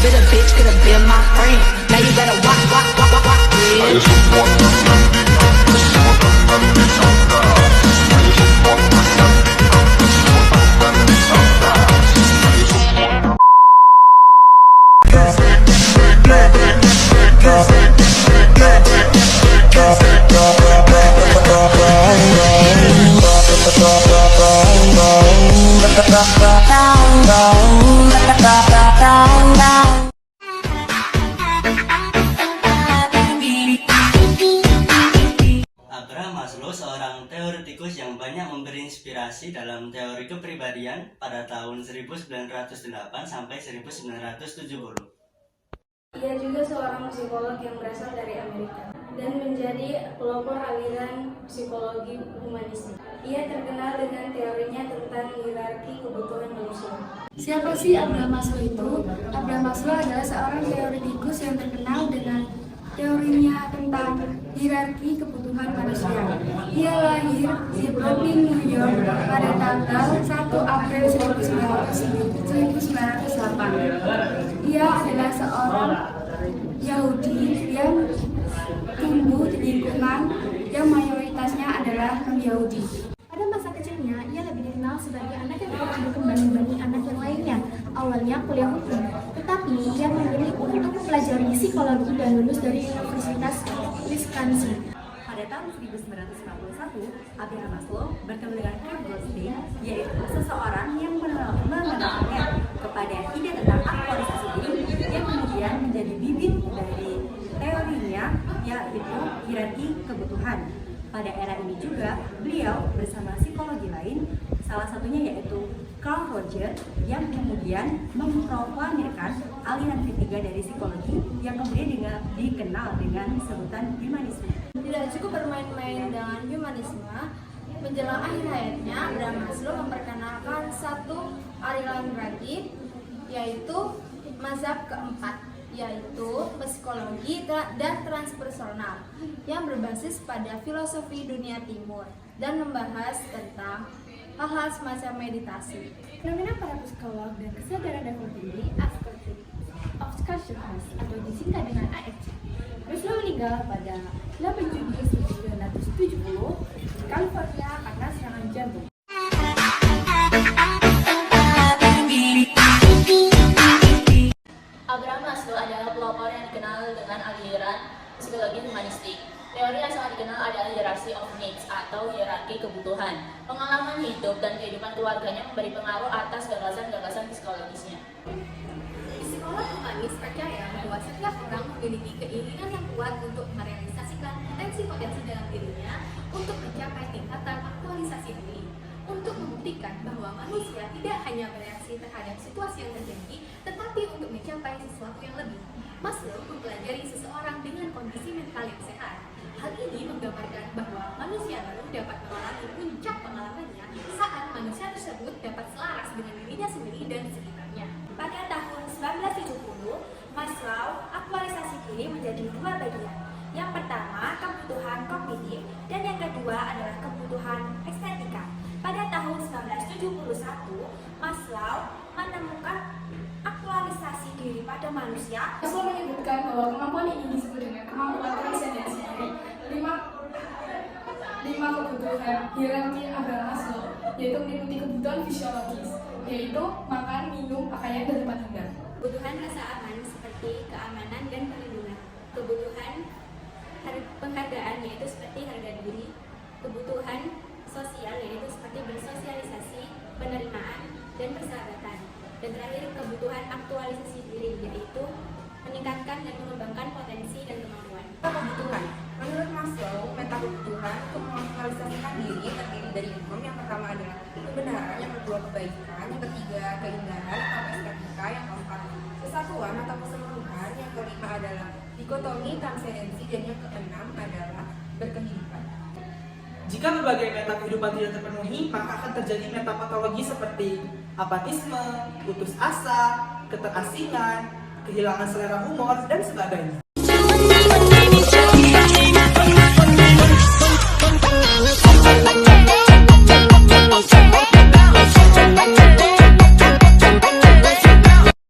bit a bitch, could have been my friend. Now you better walk, walk, walk, walk, walk, yeah. Abraham Maslow, seorang teoretikus yang banyak memberi inspirasi dalam teori kepribadian pada tahun 1908 sampai 1970. Ia juga seorang psikolog yang berasal dari Amerika dan menjadi pelopor aliran psikologi humanistik. Ia terkenal dengan teorinya tentang hierarki kebutuhan manusia. Siapa sih Abraham Maslow itu? Abraham Maslow adalah seorang teoretikus yang terkenal dengan teorinya tentang hierarki kebutuhan manusia. Ia lahir di Brooklyn, New York pada tanggal 1 April 1908. Ia adalah seorang Yahudi yang tumbuh di lingkungan yang mayoritasnya adalah non-Yahudi. Pada masa kecilnya, ia lebih dikenal sebagai anak yang tidak berkembang dibanding anak yang lainnya. Awalnya kuliah hukum, tetapi ia memilih untuk mempelajari psikologi dan lulus dari Universitas Wisconsin. Pada tahun 1951, Abraham Maslow bertemu dengan Kurt Goldstein, yaitu seseorang yang menekankan kepada ide tentang aktualisasi diri yang kemudian menjadi bibit dari teorinya, yaitu hierarki kebutuhan. Pada era ini juga, beliau bersama psikologi lain, salah satunya yaitu Carl Rogers, yang kemudian memproklamirkan aliran ketiga dari psikologi yang kemudian dikenal dengan sebutan humanisme. Tidak cukup bermain-main dengan humanisme, menjelang akhir hayatnya, Abraham Maslow memperkenalkan satu aliran lagi, yaitu mazhab keempat, yaitu psikologi dan transpersonal yang berbasis pada filosofi dunia timur dan membahas tentang hal-hal semacam meditasi. Fenomena para psikolog dan kesadaran level tinggi of consciousness atau disingkat dengan AFC. Maslow meninggal pada 8 Juni 1970 di California karena serangan jantung. Abraham Maslow adalah pelopor yang dikenal dengan aliran psikologi humanistik. Teori yang sangat dikenal adalah hierarchy of needs atau hierarki kebutuhan. Pengalaman hidup dan kehidupan keluarganya memberi pengaruh atas gagasan-gagasan psikologisnya. Psikolog humanis percaya bahwa setiap orang memiliki keinginan yang kuat untuk merealisasikan potensi-potensi dalam dirinya untuk mencapai tingkatan aktualisasi diri, untuk membuktikan bahwa manusia tidak hanya bereaksi terhadap situasi yang terjadi, tetapi untuk mencapai sesuatu yang lebih. Maslow mempelajari seseorang dengan kondisi mental yang sehat. Hal ini menggambarkan bahwa manusia baru dapat mengalami puncak pengalamannya saat manusia tersebut dapat selaras dengan dirinya sendiri dan sekitarnya. Pada tahun 1970, Maslow aktualisasi diri menjadi dua bagian. Yang pertama, kebutuhan kognitif, dan yang kedua adalah kebutuhan estetika. Pada tahun 1971, Maslow menemukan aktualisasi diri pada manusia. Maslow menyebutkan bahwa kemampuan ini disebut dengan kemampuan transendensi diri. Lima kebutuhan hierarki Abraham Maslow, yaitu meliputi kebutuhan fisiologis, yaitu makan, minum, pakaian, dan tempat tinggal. Kebutuhan rasa aman seperti keamanan dan perlindungan. Kebutuhan penghargaan yaitu seperti harga diri. Kebutuhan sosial yaitu seperti bersosialisasi, penerimaan, dan persahabatan. Dan terakhir, kebutuhan aktualisasi diri yaitu meningkatkan dan mengembangkan potensi dan kemampuan. Kebutuhan. Menurut Maslow, meta kebutuhan untuk mengaktualisasikan diri terdiri dari 6. Yang pertama adalah kebenaran, yang kedua kebaikan, yang ketiga keindahan atau estetika, yang keempat kesatuan atau keseluruhan, yang kelima adalah dikotomi transendensi, dan yang keenam adalah berkehidupan. Jika berbagai meta kehidupan tidak terpenuhi, maka akan terjadi metapatologi seperti apatisme, putus asa, keterasingan, kehilangan selera humor, dan sebagainya.